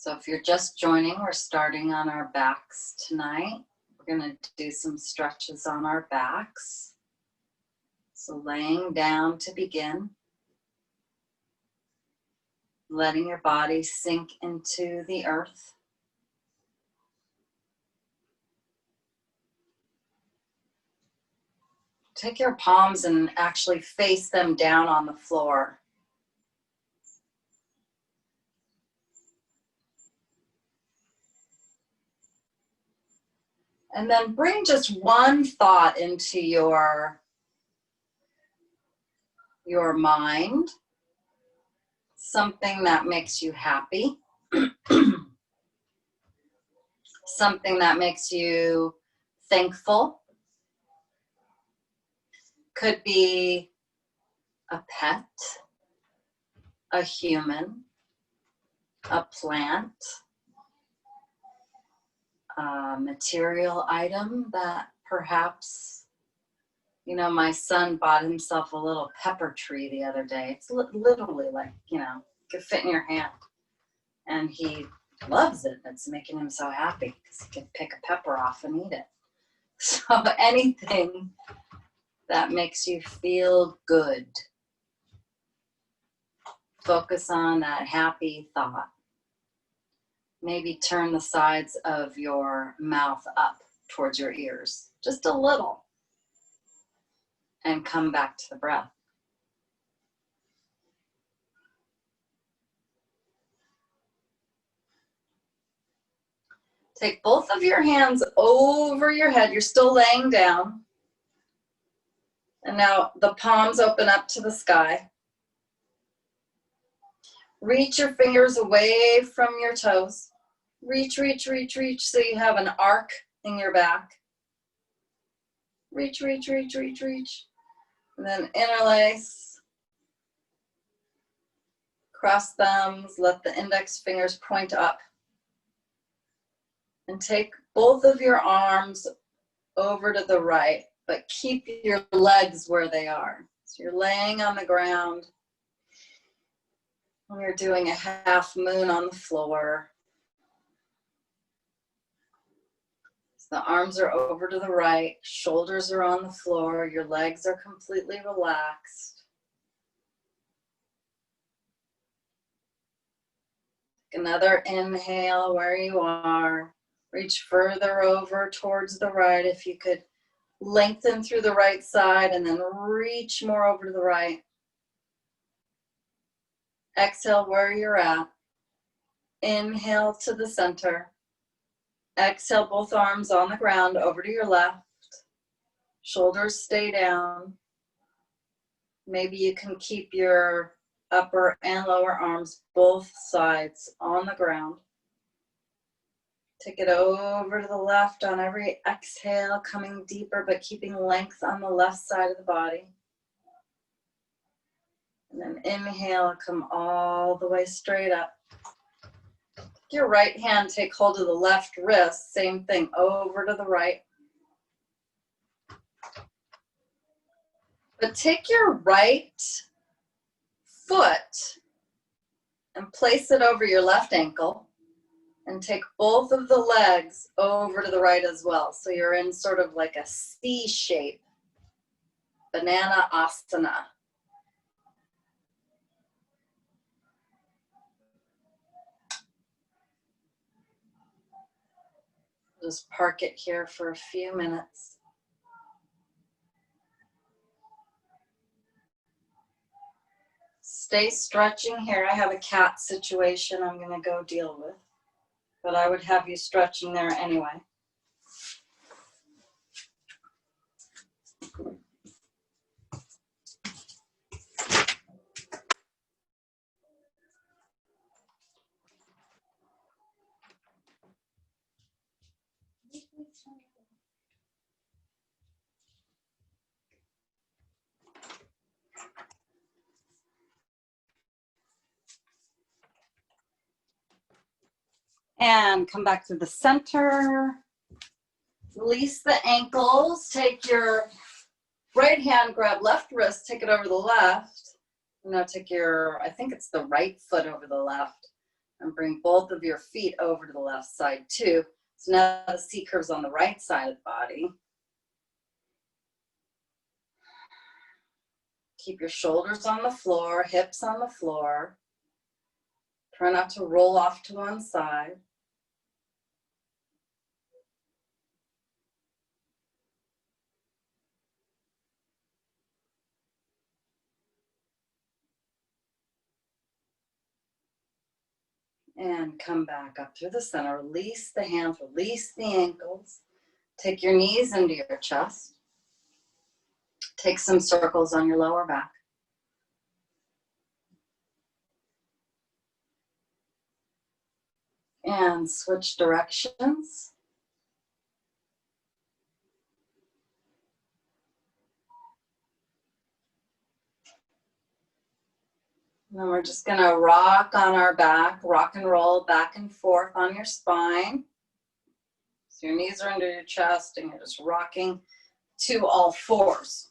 So if you're just joining, we're starting on our backs tonight. We're going to do some stretches on our backs. So laying down to begin. Letting your body sink into the earth. Take your palms and actually face them down on the floor. And then bring just one thought into your mind, something that makes you happy, something that makes you thankful. Could be a pet, a human, a plant, a material item that perhaps, you know, my son bought himself a little pepper tree the other day. It's literally like, you know, could fit in your hand. And he loves it. It's making him so happy because he can pick a pepper off and eat it. So anything that makes you feel good. Focus on that happy thought. Maybe turn the sides of your mouth up towards your ears, just a little, and come back to the breath. Take both of your hands over your head. You're still laying down. And now the palms open up to the sky. Reach your fingers away from your toes. Reach, reach, reach, reach, so you have an arc in your back. Reach, reach, reach, reach, reach. And then interlace. Cross thumbs, let the index fingers point up. And take both of your arms over to the right, but keep your legs where they are. So you're laying on the ground. And you're doing a half moon on the floor. So the arms are over to the right, shoulders are on the floor, your legs are completely relaxed. Another inhale where you are. Reach further over towards the right. If you could lengthen through the right side and then reach more over to the right. Exhale where you're at. Inhale to the center. Exhale, both arms on the ground over to your left. Shoulders stay down. Maybe you can keep your upper and lower arms, both sides, on the ground. Take it over to the left on every exhale, coming deeper, but keeping length on the left side of the body. And then inhale, come all the way straight up. Your right hand, take hold of the left wrist, same thing, over to the right. But take your right foot and place it over your left ankle and take both of the legs over to the right as well. So you're in sort of like a C shape, banana asana. Just park it here for a few minutes. Stay stretching here. I have a cat situation I'm going to go deal with, but I would have you stretching there anyway. And come back to the center. Release the ankles. Take your right hand, grab left wrist, take it over the left. Now take your, I think it's the right foot over the left. And bring both of your feet over to the left side too. So now the C curve's on the right side of the body. Keep your shoulders on the floor, hips on the floor. Try not to roll off to one side. And come back up through the center. Release the hands, release the ankles. Take your knees into your chest. Take some circles on your lower back. And switch directions. And then we're just gonna rock on our back, rock and roll back and forth on your spine. So your knees are under your chest and you're just rocking to all fours.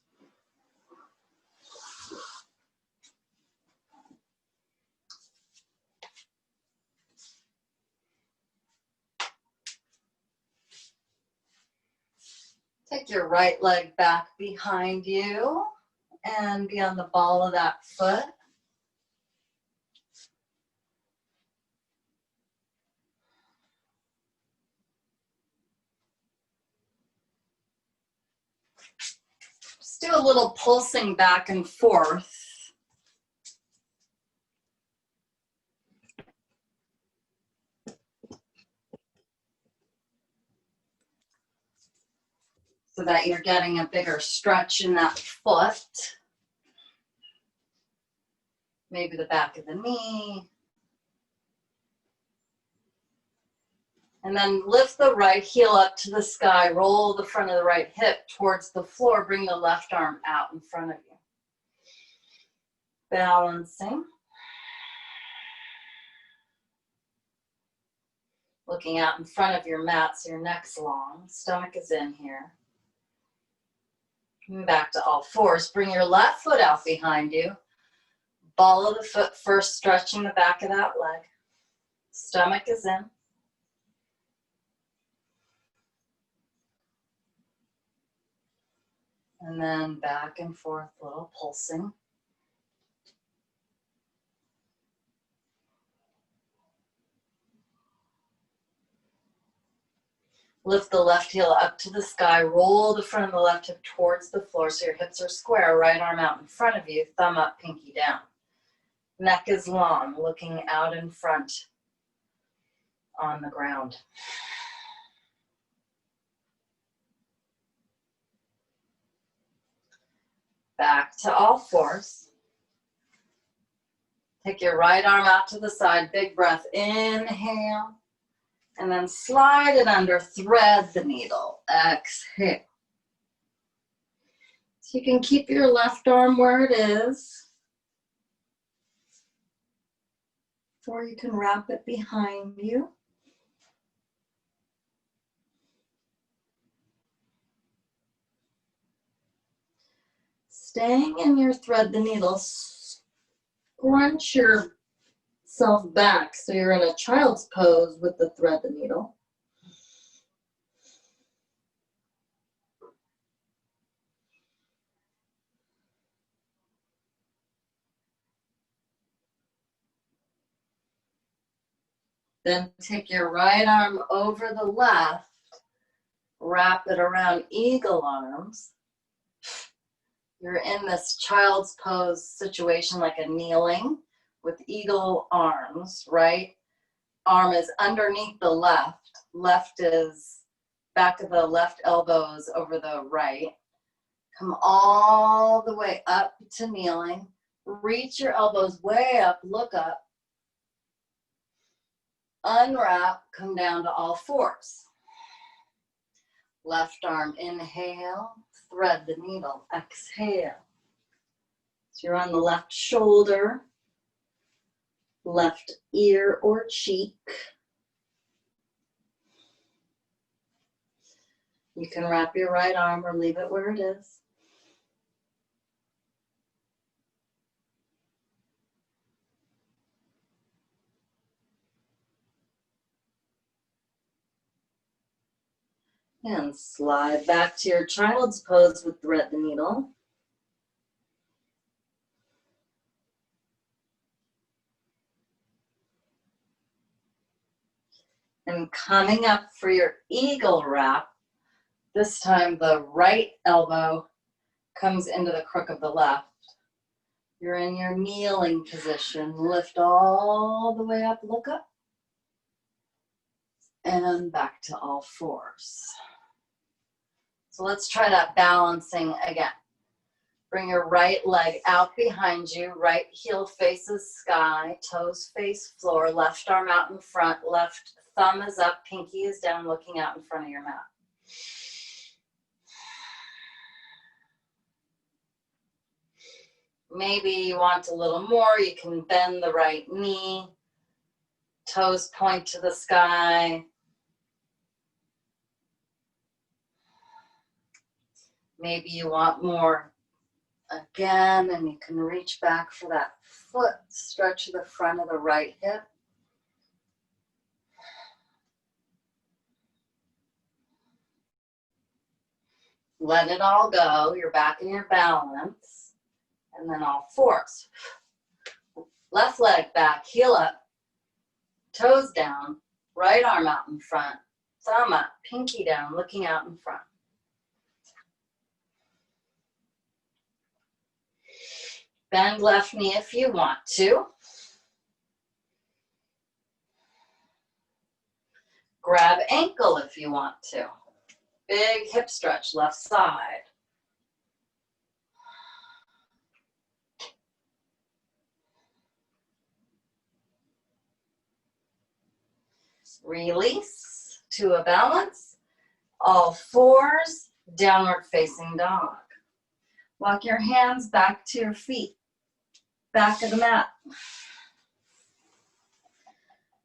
Take your right leg back behind you and be on the ball of that foot. Just do a little pulsing back and forth. So that you're getting a bigger stretch in that foot. Maybe the back of the knee. And then lift the right heel up to the sky. Roll the front of the right hip towards the floor. Bring the left arm out in front of you. Balancing. Looking out in front of your mat so your neck's long. Stomach is in here. Back to all fours. Bring your left foot out behind you. Ball of the foot first, stretching the back of that leg. Stomach is in. And then back and forth, a little pulsing. Lift the left heel up to the sky. Roll the front of the left hip towards the floor so your hips are square. Right arm out in front of you. Thumb up, pinky down. Neck is long, looking out in front on the ground. Back to all fours. Take your right arm out to the side. Big breath. Inhale. And then slide it under, thread the needle. Exhale. So you can keep your left arm where it is. Or you can wrap it behind you. Staying in your thread the needle, scrunch yourself back so you're in a child's pose with the thread the needle. Then take your right arm over the left, wrap it around eagle arms. You're in this child's pose situation like a kneeling with eagle arms, right? Arm is underneath the left. Left is back of the left elbows over the right. Come all the way up to kneeling. Reach your elbows way up, look up. Unwrap, come down to all fours. Left arm, inhale, thread the needle, exhale. So you're on the left shoulder, left ear or cheek. You can wrap your right arm or leave it where it is. And slide back to your child's pose with thread the needle. And coming up for your eagle wrap, this time the right elbow comes into the crook of the left. You're in your kneeling position. Lift all the way up, look up. And back to all fours. So let's try that balancing again. Bring your right leg out behind you, right heel faces sky, toes face floor, left arm out in front, left thumb is up, pinky is down, looking out in front of your mat. Maybe you want a little more, you can bend the right knee, toes point to the sky. Maybe you want more again, and you can reach back for that foot, stretch the front of the right hip. Let it all go, you're back in your balance, and then all fours. Left leg back, heel up, toes down, right arm out in front, thumb up, pinky down, looking out in front. Bend left knee if you want to. Grab ankle if you want to. Big hip stretch, left side. Release to a balance. All fours, downward facing dog. Walk your hands back to your feet, back of the mat.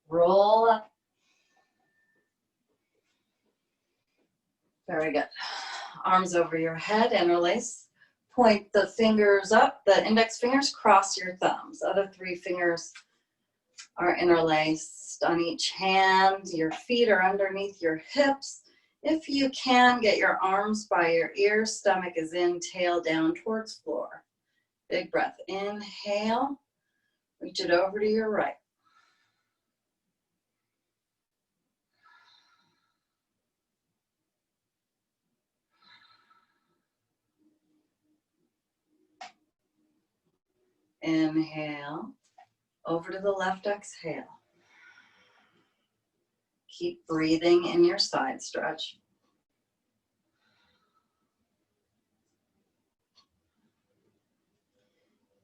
Roll up. Very good. Arms over your head, interlace. Point the fingers up, the index fingers cross your thumbs. Other three fingers are interlaced on each hand. Your feet are underneath your hips. If you can, get your arms by your ears. Stomach is in, tail down towards floor. Big breath. Inhale. Reach it over to your right. Inhale. Over to the left, exhale. Keep breathing in your side stretch.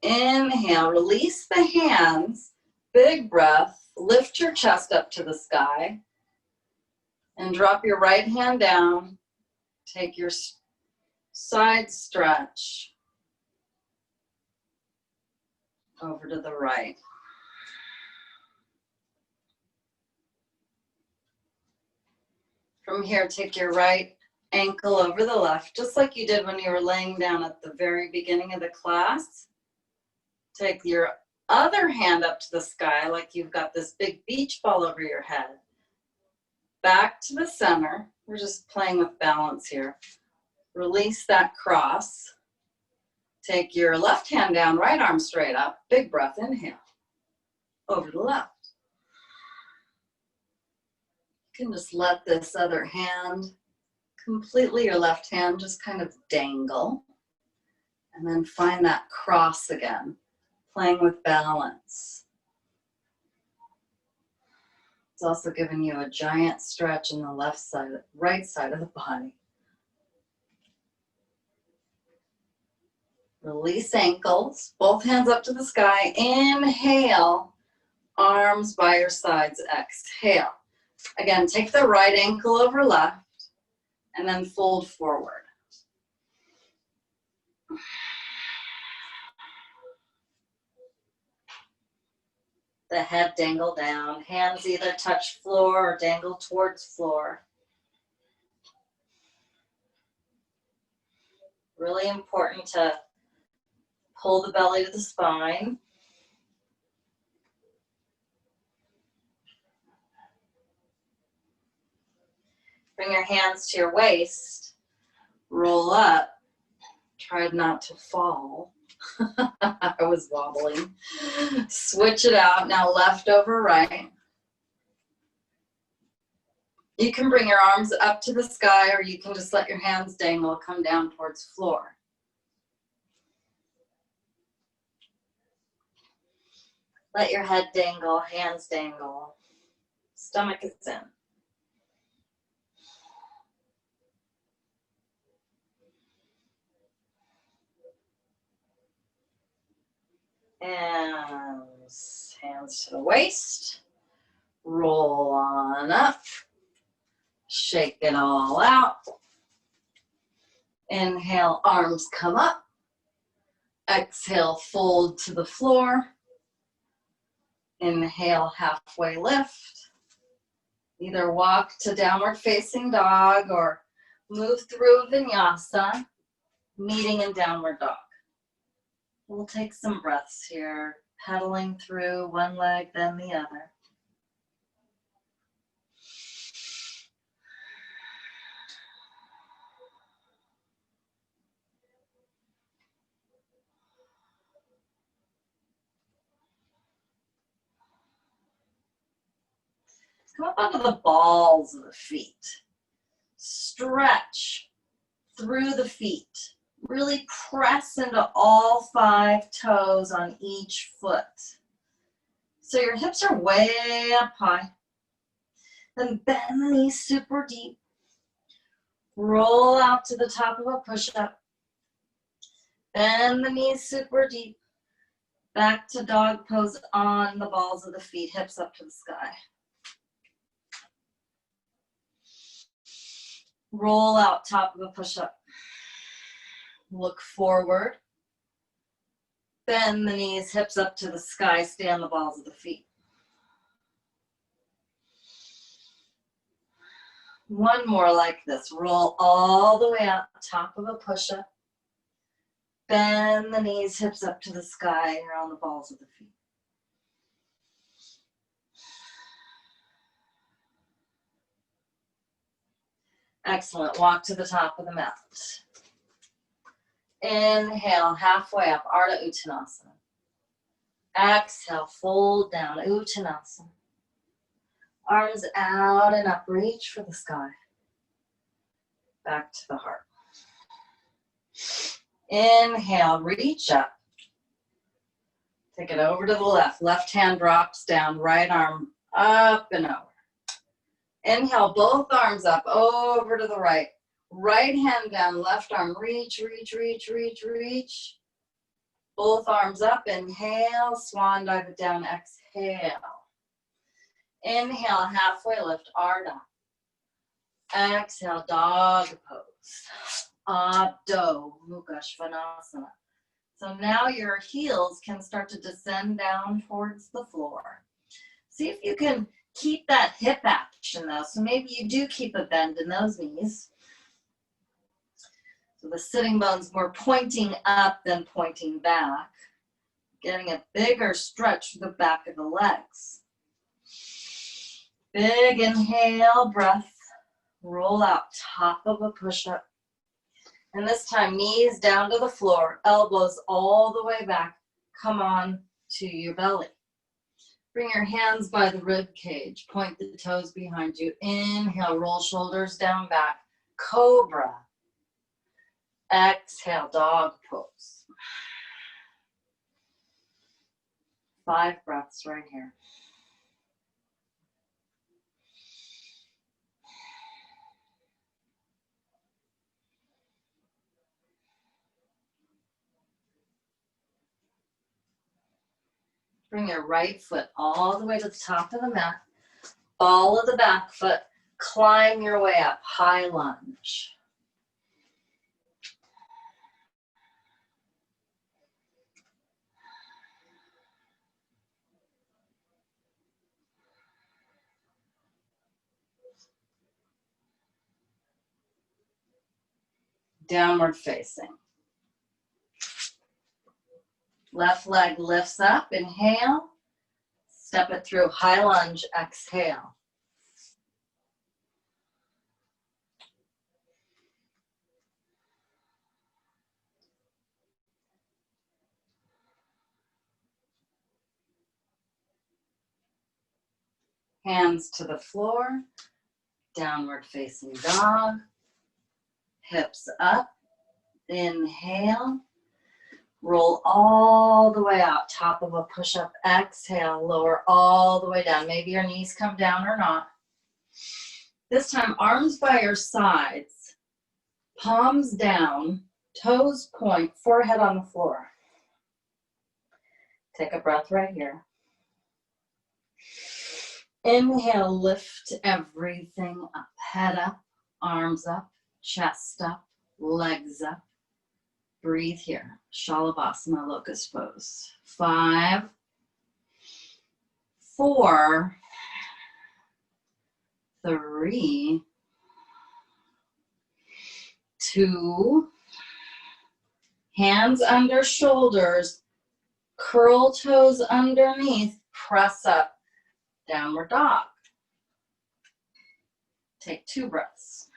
Inhale, release the hands, big breath, lift your chest up to the sky, and drop your right hand down. Take your side stretch over to the right. From here, take your right ankle over the left, just like you did when you were laying down at the very beginning of the class. Take your other hand up to the sky like you've got this big beach ball over your head. Back to the center. We're just playing with balance here. Release that cross. Take your left hand down, right arm straight up. Big breath, inhale. Over to the left. You can just let this other hand completely, your left hand, just kind of dangle. And then find that cross again, playing with balance. It's also giving you a giant stretch in the left side, right side of the body. Release ankles, both hands up to the sky. Inhale, arms by your sides, exhale. Again, take the right ankle over left and then fold forward. The head dangle down, hands either touch floor or dangle towards floor. Really important to pull the belly to the spine. Bring your hands to your waist. Roll up. Try not to fall. I was wobbling. Switch it out. Now left over right. You can bring your arms up to the sky, or you can just let your hands dangle, come down towards floor. Let your head dangle, hands dangle. Stomach is in. And hands to the waist. Roll on up. Shake it all out. Inhale, arms come up. Exhale, fold to the floor. Inhale, halfway lift. Either walk to downward facing dog or move through vinyasa, meeting in downward dog. We'll take some breaths here, pedaling through one leg, then the other. Come up onto the balls of the feet. Stretch through the feet. Really press into all 5 toes on each foot. So your hips are way up high. Then bend the knees super deep. Roll out to the top of a push-up. Bend the knees super deep. Back to dog pose on the balls of the feet, hips up to the sky. Roll out, top of a push-up. Look forward. Bend the knees, hips up to the sky, stay on the balls of the feet. One more like this. Roll all the way out, top of a push-up. Bend the knees, hips up to the sky, you're on the balls of the feet. Excellent. Walk to the top of the mat. Inhale, halfway up, Ardha Uttanasana. Exhale, fold down, Uttanasana. Arms out and up, reach for the sky. Back to the heart. Inhale, reach up. Take it over to the left. Left hand drops down, right arm up and over. Inhale, both arms up, over to the right. Right hand down, left arm, reach, reach, reach, reach, reach. Both arms up, inhale, swan dive it down, exhale. Inhale, halfway lift, Ardha. Exhale, dog pose. Adho Mukha Svanasana. So now your heels can start to descend down towards the floor. See if you can keep that hip action though. So maybe you do keep a bend in those knees. So the sitting bone's more pointing up than pointing back. Getting a bigger stretch through the back of the legs. Big inhale, breath. Roll out, top of a push-up. And this time, knees down to the floor, elbows all the way back. Come on to your belly. Bring your hands by the rib cage. Point the toes behind you. Inhale, roll shoulders down back. Cobra. Exhale, dog pose. 5 breaths right here. Bring your right foot all the way to the top of the mat. Ball of the back foot. Climb your way up. High lunge. Downward facing. Left leg lifts up, inhale. Step it through, high lunge, exhale. Hands to the floor, downward facing dog, hips up, inhale, roll all the way out, top of a push-up, exhale, lower all the way down. Maybe your knees come down or not. This time, arms by your sides, palms down, toes point, forehead on the floor. Take a breath right here. Inhale, lift everything up, head up, arms up, chest up, legs up. Breathe here, Shalabhasana, locust pose. 5, 4, 3, 2, hands under shoulders, curl toes underneath, press up, downward dog. Take 2 breaths.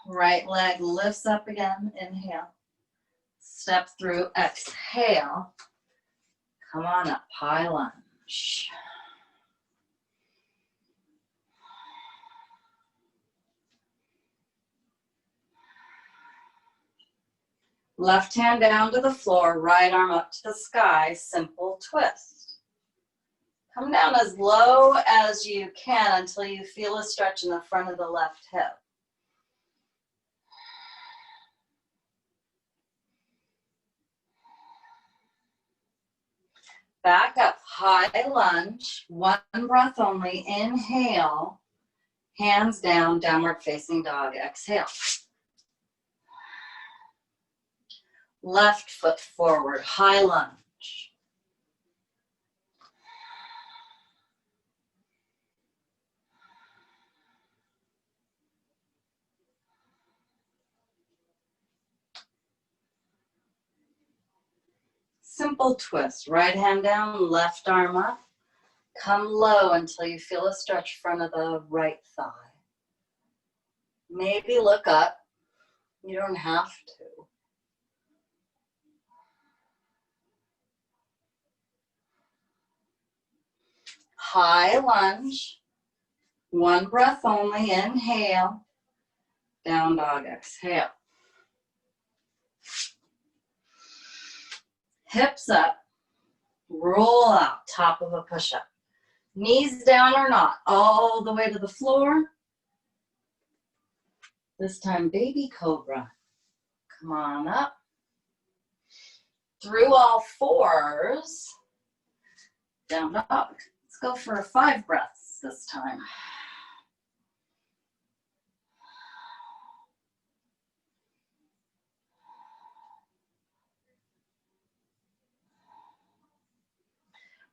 Right leg lifts up again, inhale. Step through, exhale. Come on up, high lunge. Left hand down to the floor, right arm up to the sky, simple twist. Come down as low as you can until you feel a stretch in the front of the left hip. Back up, high lunge, 1 breath only, inhale, hands down, downward facing dog, exhale. Left foot forward, high lunge. Simple twist, right hand down, left arm up. Come low until you feel a stretch front of the right thigh. Maybe look up, you don't have to. High lunge, 1 breath only, inhale, down dog, exhale. Hips up, roll out, top of a push-up. Knees down or not, all the way to the floor. This time, baby cobra. Come on up. Through all 4s, down dog. Let's go for 5 breaths this time.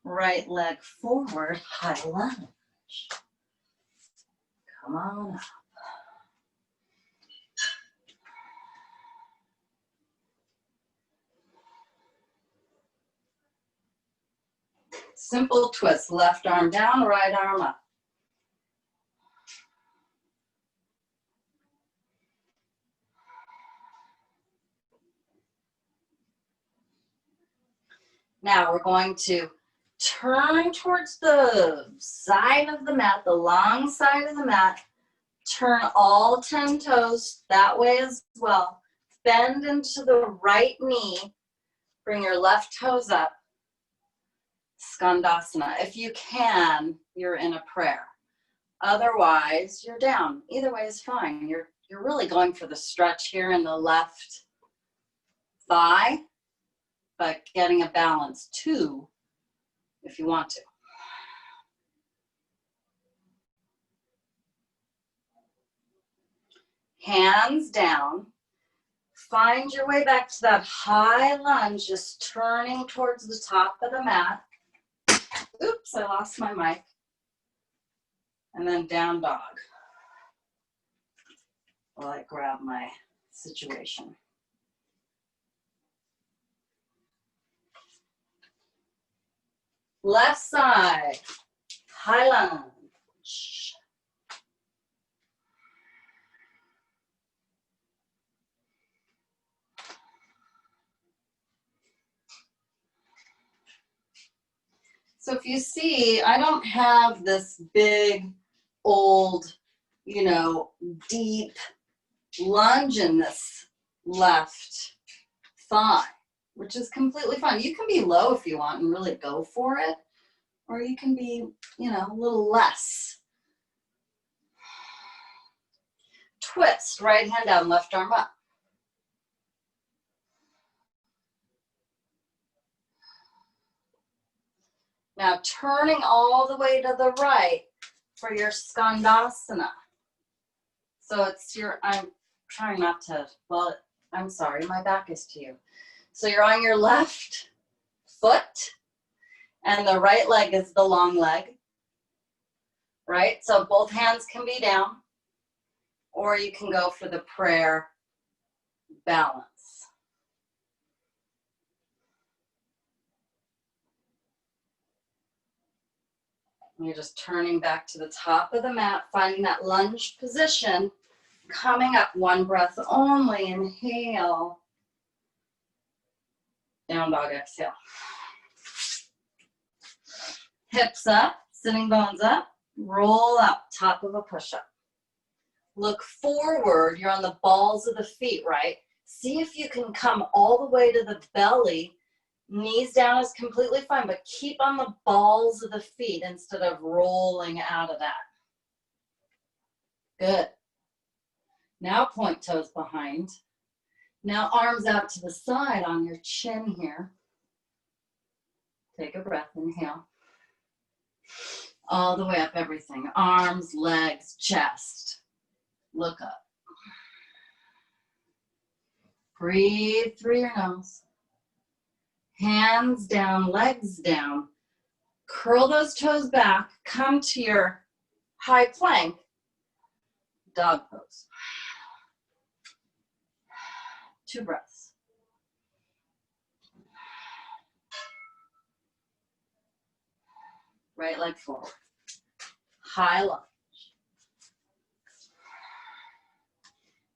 Right leg forward, high lunge. Come on up. Simple twist, left arm down, right arm up. Now we're going to turn towards the side of the mat, the long side of the mat. Turn all 10 toes that way as well. Bend into the right knee. Bring your left toes up. Skandasana. If you can, you're in a prayer. Otherwise, you're down. Either way is fine. You're really going for the stretch here in the left thigh, but getting a balance too, if you want to. Hands down. Find your way back to that high lunge, just turning towards the top of the mat. Oops, I lost my mic. And then down dog. While I grab my situation. Left side, high lunge. So if you see, I don't have this big, old, you know, deep lunge in this left thigh, which is completely fine. You can be low if you want and really go for it, or you can be, you know, a little less. Twist, right hand down, left arm up. Now turning all the way to the right for your Skandasana. So it's your, I'm trying not to, well, I'm sorry, my back is to you. So you're on your left foot and the right leg is the long leg, right? So both hands can be down, or you can go for the prayer balance. You're just turning back to the top of the mat, finding that lunge position, coming up, one breath only, inhale, down dog, exhale. Hips up, sitting bones up, roll up, top of a push-up. Look forward, you're on the balls of the feet, right? See if you can come all the way to the belly. Knees down is completely fine, but keep on the balls of the feet instead of rolling out of that. Good. Now point toes behind. Now arms out to the side on your chin here. Take a breath, inhale. All the way up, everything. Arms, legs, chest. Look up. Breathe through your nose. Hands down, legs down. Curl those toes back. Come to your high plank. Dog pose. 2 breaths. Right leg forward. High lunge.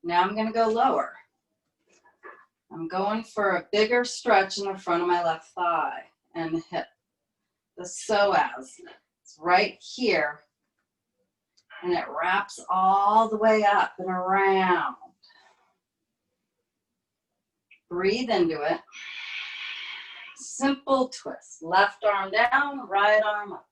Now I'm going to go lower. I'm going for a bigger stretch in the front of my left thigh and hip. The psoas. It's right here. And it wraps all the way up and around. Breathe into it. Simple twist. Left arm down, right arm up.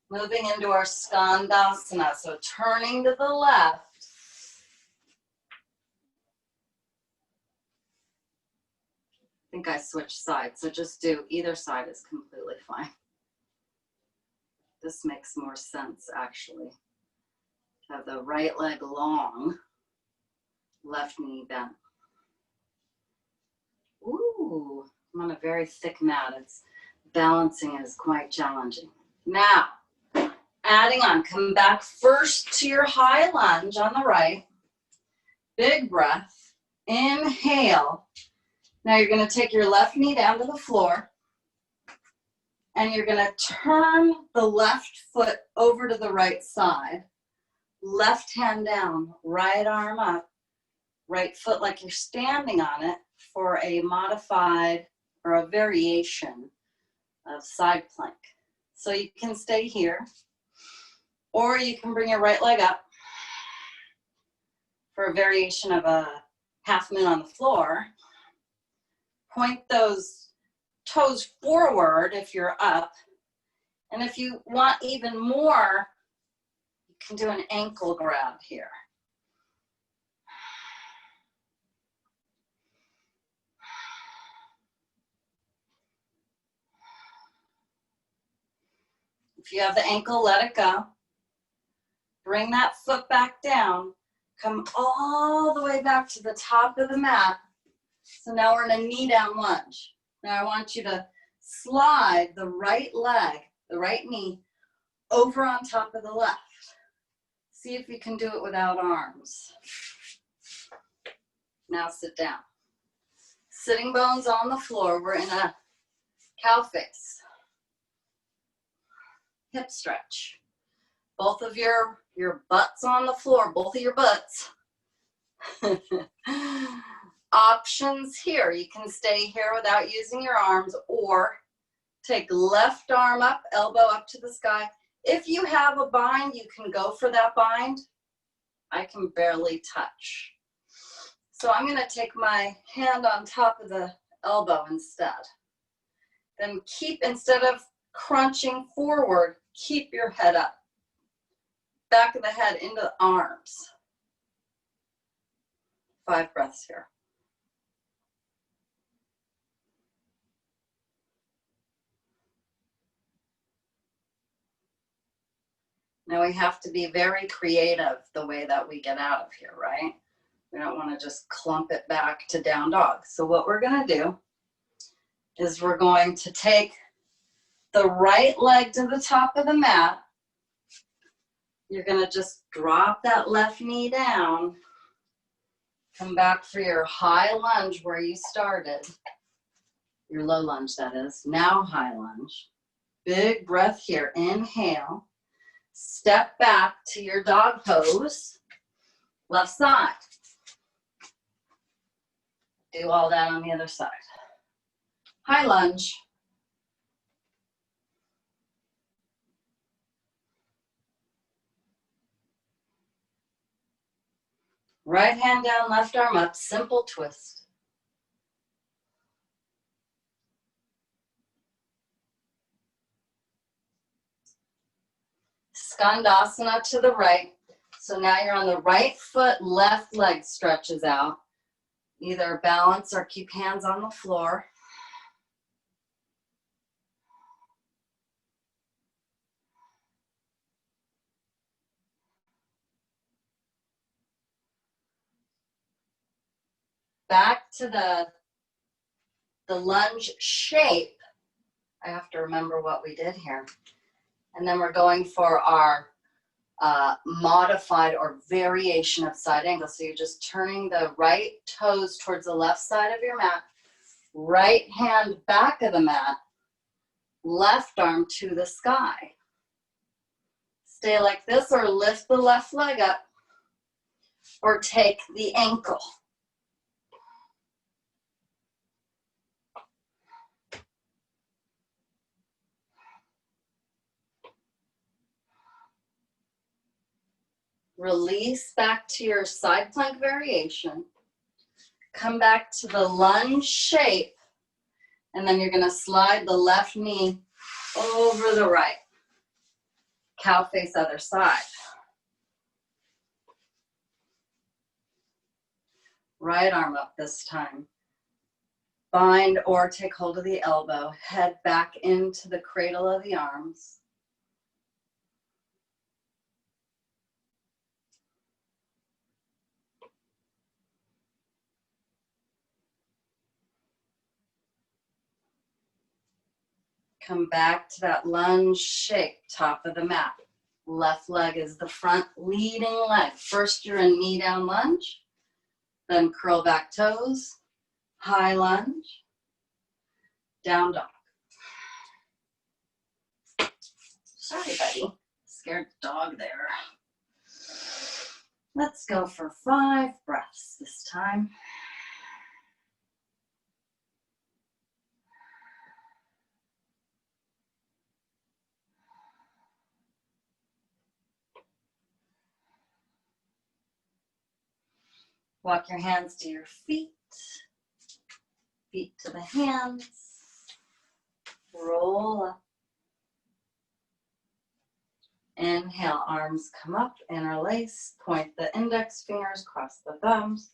Moving into our Skandasana, so turning to the left. I think I switched sides, so just do either side is completely fine. This makes more sense, actually. Have the right leg long, left knee bent. Ooh, I'm on a very thick mat. It's balancing is quite challenging. Now, adding on, come back first to your high lunge on the right. Big breath, inhale. Now you're gonna take your left knee down to the floor and you're gonna turn the left foot over to the right side. Left hand down, right arm up, right foot like you're standing on it for a modified or a variation of side plank. So you can stay here, or you can bring your right leg up for a variation of a half moon on the floor. Point those toes forward if you're up. And if you want even more, you can do an ankle grab here. If you have the ankle, let it go. Bring that foot back down. Come all the way back to the top of the mat. So now we're in a knee down lunge. Now I want you to slide the right leg, the right knee, over on top of the left. See if you can do it without arms. Now sit down. Sitting bones on the floor. We're in a cow face. Hip stretch. Both of your butts on the floor, both of your butts options here. You can stay here without using your arms, or take left arm up, elbow up to the sky. If you have a bind, you can go for that bind. I can barely touch. So I'm going to take my hand on top of the elbow instead. Then keep, instead of crunching forward, keep your head up. Back of the head into the arms. 5 breaths here. Now we have to be very creative the way that we get out of here, right? We don't want to just clump it back to down dog. So what we're going to do is we're going to take the right leg to the top of the mat. You're going to just drop that left knee down. Come back for your high lunge where you started. Your low lunge, that is. Now high lunge. Big breath here. Inhale. Step back to your dog pose. Left side. Do all that on the other side. High lunge. Right hand down, left arm up, simple twist. Skandasana to the right. So now you're on the right foot, left leg stretches out. Either balance or keep hands on the floor. Back to the lunge shape. I have to remember what we did here. And then we're going for our modified or variation of side angle. So you're just turning the right toes towards the left side of your mat, right hand back of the mat, left arm to the sky. Stay like this or lift the left leg up or take the ankle. Release back to your side plank variation. Come back to the lunge shape, and then you're going to slide the left knee over the right. Cow face other side. Right arm up this time. Bind or take hold of the elbow. Head back into the cradle of the arms. Come back to that lunge shape, top of the mat. Left leg is the front leading leg. First you're in knee down lunge, then curl back toes, high lunge, down dog. Sorry, buddy. Scared the dog there. Let's go for 5 breaths this time. Walk your hands to your feet, feet to the hands, roll up. Inhale, arms come up, interlace, point the index fingers, cross the thumbs,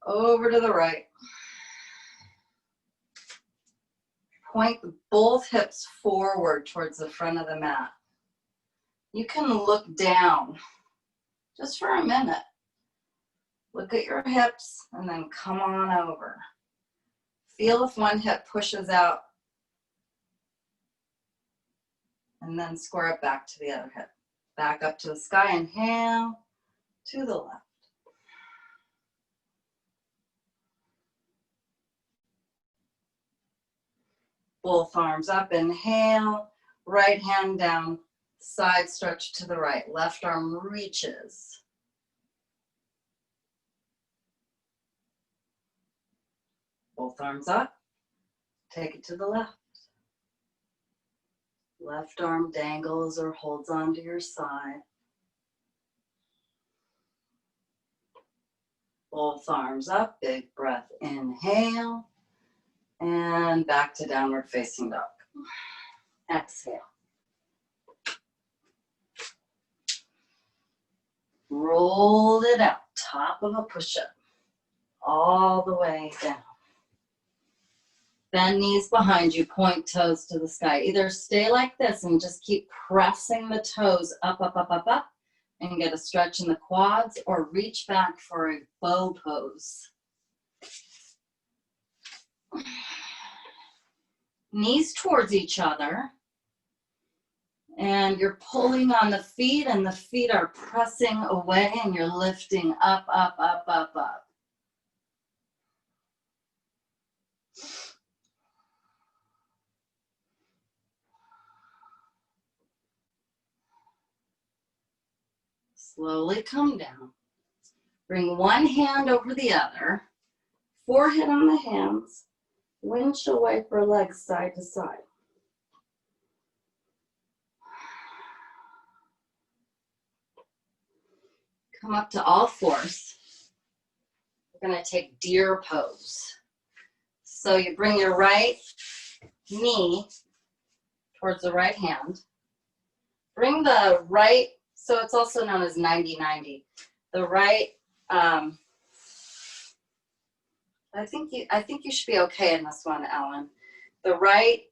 over to the right. Point both hips forward towards the front of the mat. You can look down just for a minute. Look at your hips and then come on over. Feel if one hip pushes out and then square it back to the other hip. Back up to the sky, inhale to the left. Both arms up, inhale, right hand down, side stretch to the right, left arm reaches. Both arms up. Take it to the left. Left arm dangles or holds onto your side. Both arms up, big breath, inhale, and back to downward facing dog. Exhale. Roll it out, top of a push-up, all the way down. Bend knees behind you, point toes to the sky. Either stay like this and just keep pressing the toes up, up, up, up, up, and get a stretch in the quads, or reach back for a bow pose. Knees towards each other, and you're pulling on the feet, and the feet are pressing away, and you're lifting up, up, up, up, up. Slowly come down. Bring one hand over the other, forehead on the hands, windshield wiper legs side to side. Come up to all fours. We're going to take deer pose. So you bring your right knee towards the right hand. Bring the right, so it's also known as 90-90. The right, I think you should be okay in this one, Ellen. The right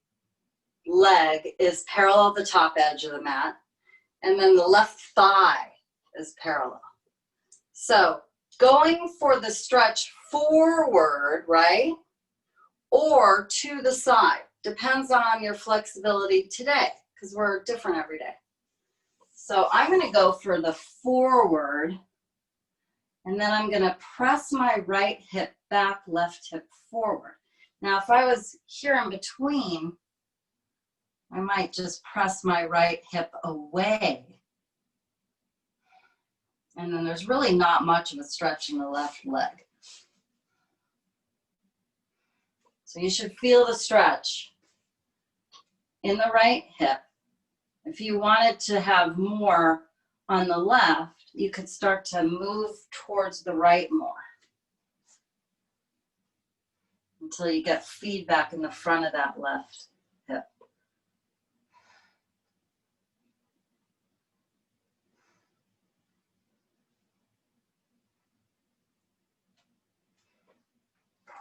leg is parallel to the top edge of the mat, and then the left thigh is parallel. So going for the stretch forward, right, or to the side, depends on your flexibility today, because we're different every day. So I'm going to go for the forward, and then I'm going to press my right hip back, left hip forward. Now, if I was here in between, I might just press my right hip away. And then there's really not much of a stretch in the left leg. So you should feel the stretch in the right hip. If you wanted to have more on the left, you could start to move towards the right more until you get feedback in the front of that left hip.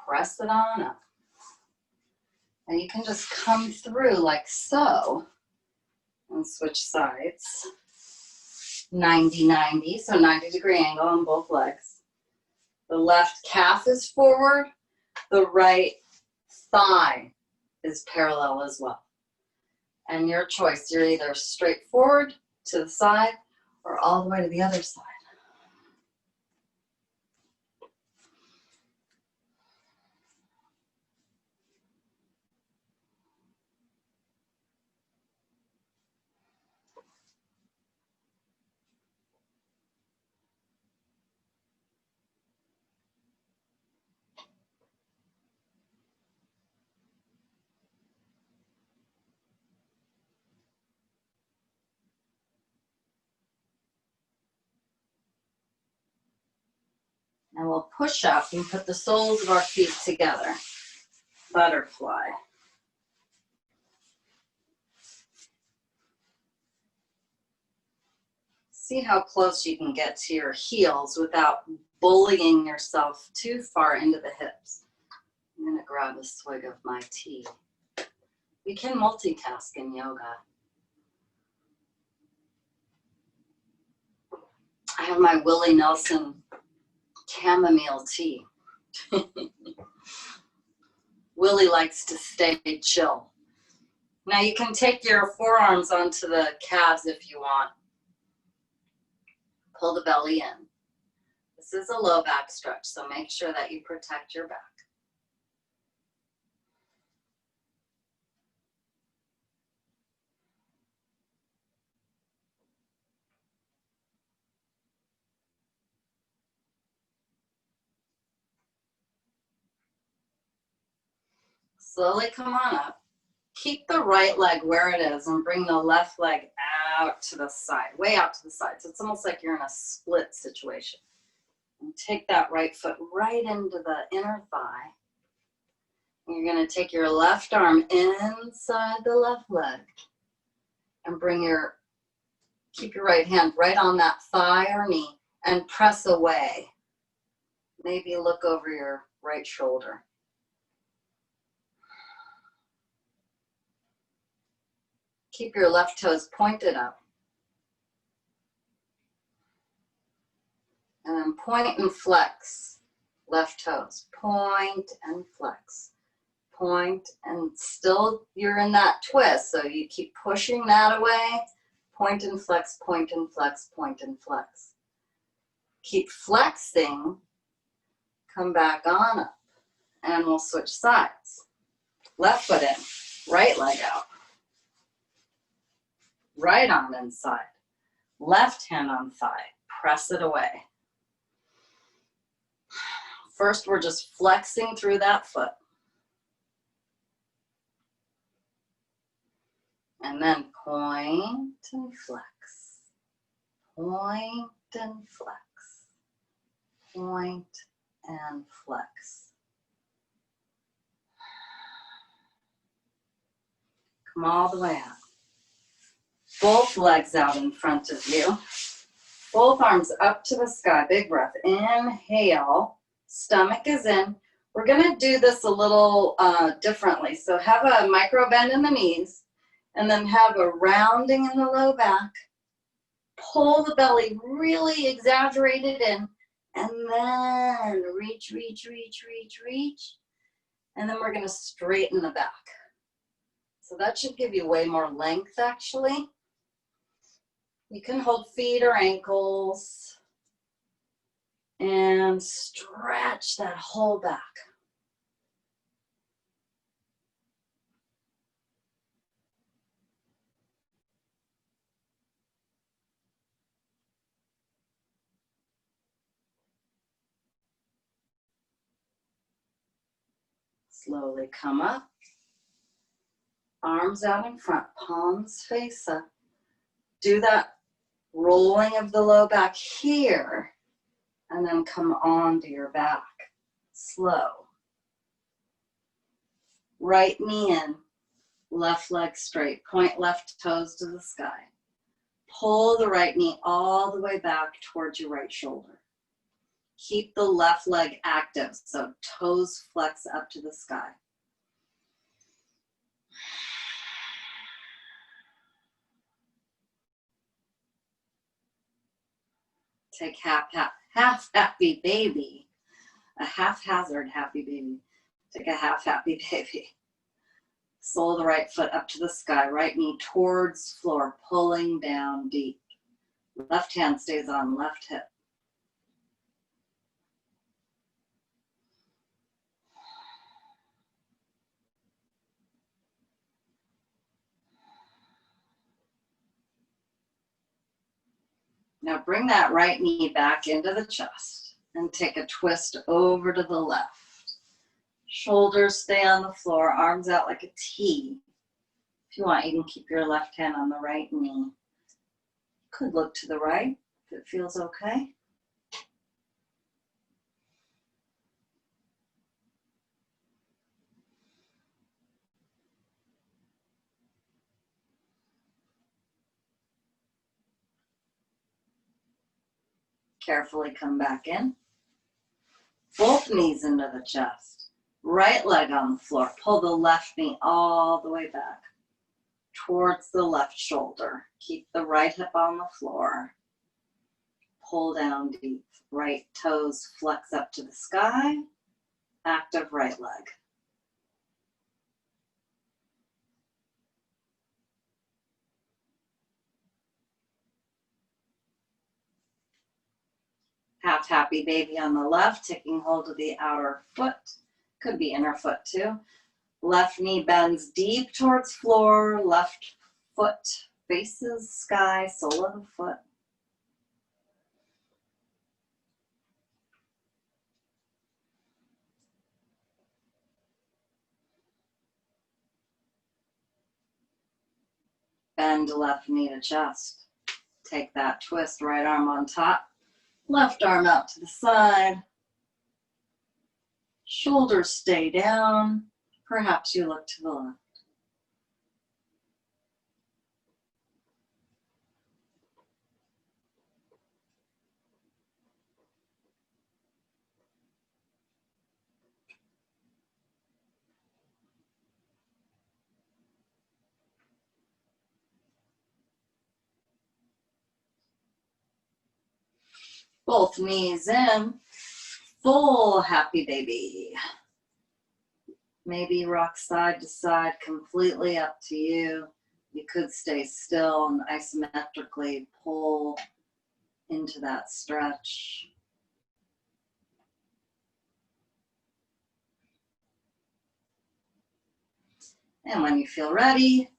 Press it on up. And you can just come through like so and switch sides. 90-90, so 90-degree angle on both legs. The left calf is forward. The right thigh is parallel as well. And your choice, you're either straight forward to the side or all the way to the other side. And we'll push up and put the soles of our feet together. Butterfly. See how close you can get to your heels without bullying yourself too far into the hips. I'm going to grab a swig of my tea. We can multitask in yoga. I have my Willie Nelson chamomile tea. Willie likes to stay chill. Now you can take your forearms onto the calves if you want. Pull the belly in. This is a low back stretch, so make sure that you protect your back. Slowly come on up. Keep the right leg where it is and bring the left leg out to the side, way out to the side. So it's almost like you're in a split situation. And take that right foot right into the inner thigh. And you're going to take your left arm inside the left leg and keep your right hand right on that thigh or knee and press away. Maybe look over your right shoulder. Keep your left toes pointed up. And then point and flex. Left toes. Point and flex. Point and still you're in that twist. So you keep pushing that away. Point and flex, point and flex, point and flex. Keep flexing. Come back on up. And we'll switch sides. Left foot in. Right leg out. Right arm inside. Left hand on thigh. Press it away. First, we're just flexing through that foot. And then point and flex. Point and flex. Point and flex. Come all the way out. Both legs out in front of you. Both arms up to the sky. Big breath. Inhale. Stomach is in. We're going to do this a little differently. So have a micro bend in the knees and then have a rounding in the low back. Pull the belly really exaggerated in and then reach, reach, reach, reach, reach. And then we're going to straighten the back. So that should give you way more length actually. You can hold feet or ankles and stretch that whole back. Slowly come up. Arms out in front, palms face up. Do that rolling of the low back here, and then come onto your back. Slow. Right knee in, left leg straight. Point left toes to the sky. Pull the right knee all the way back towards your right shoulder. Keep the left leg active, so toes flex up to the sky. Take half happy baby. A haphazard happy baby. Take a half happy baby. Sole of the right foot up to the sky. Right knee towards floor, pulling down deep. Left hand stays on left hip. Now bring that right knee back into the chest and take a twist over to the left. Shoulders stay on the floor, arms out like a T. If you want, you can keep your left hand on the right knee. Could look to the right if it feels okay. Carefully come back in. Both knees into the chest. Right leg on the floor. Pull the left knee all the way back towards the left shoulder. Keep the right hip on the floor. Pull down deep. Right toes flex up to the sky. Active right leg. Half happy baby on the left, taking hold of the outer foot. Could be inner foot too. Left knee bends deep towards floor. Left foot faces sky, sole of the foot. Bend left knee to chest. Take that twist, right arm on top, left arm out to the side. Shoulders stay down. Perhaps you look to the left. Both knees in. Full happy baby. Maybe rock side to side, completely up to you. You could stay still and isometrically pull into that stretch. And when you feel ready,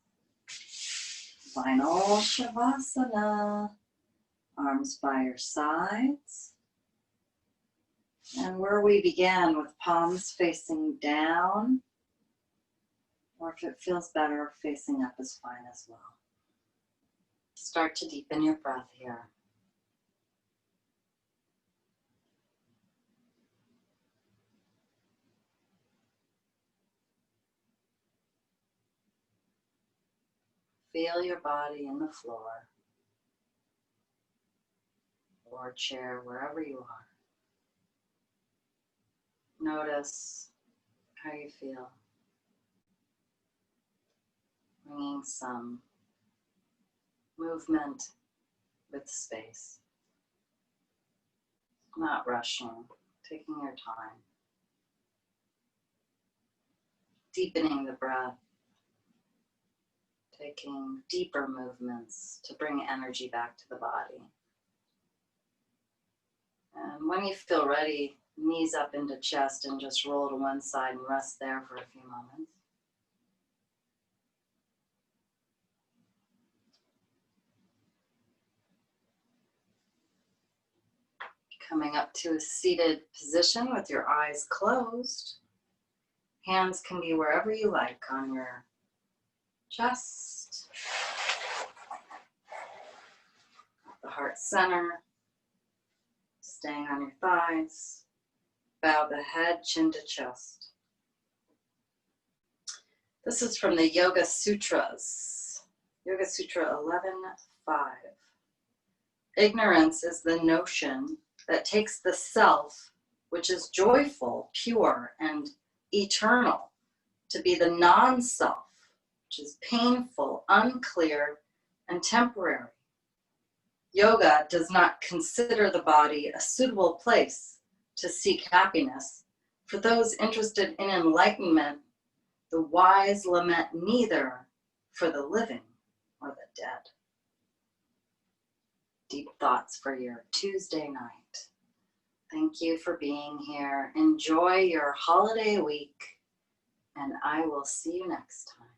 final Shavasana. Arms by your sides. And where we began with palms facing down, or if it feels better, facing up is fine as well. Start to deepen your breath here. Feel your body in the floor or chair, wherever you are. Notice how you feel. Bringing some movement with space. Not rushing, taking your time. Deepening the breath. Taking deeper movements to bring energy back to the body. And when you feel ready, knees up into chest and just roll to one side and rest there for a few moments. Coming up to a seated position with your eyes closed. Hands can be wherever you like on your chest, the heart center, staying on your thighs. Bow the head, chin to chest. This is from the Yoga Sutras. Yoga Sutra 11.5. Ignorance is the notion that takes the self, which is joyful, pure, and eternal, to be the non-self, which is painful, unclear, and temporary. Yoga does not consider the body a suitable place to seek happiness. For those interested in enlightenment, the wise lament neither for the living or the dead. Deep thoughts for your Tuesday night. Thank you for being here. Enjoy your holiday week, and I will see you next time.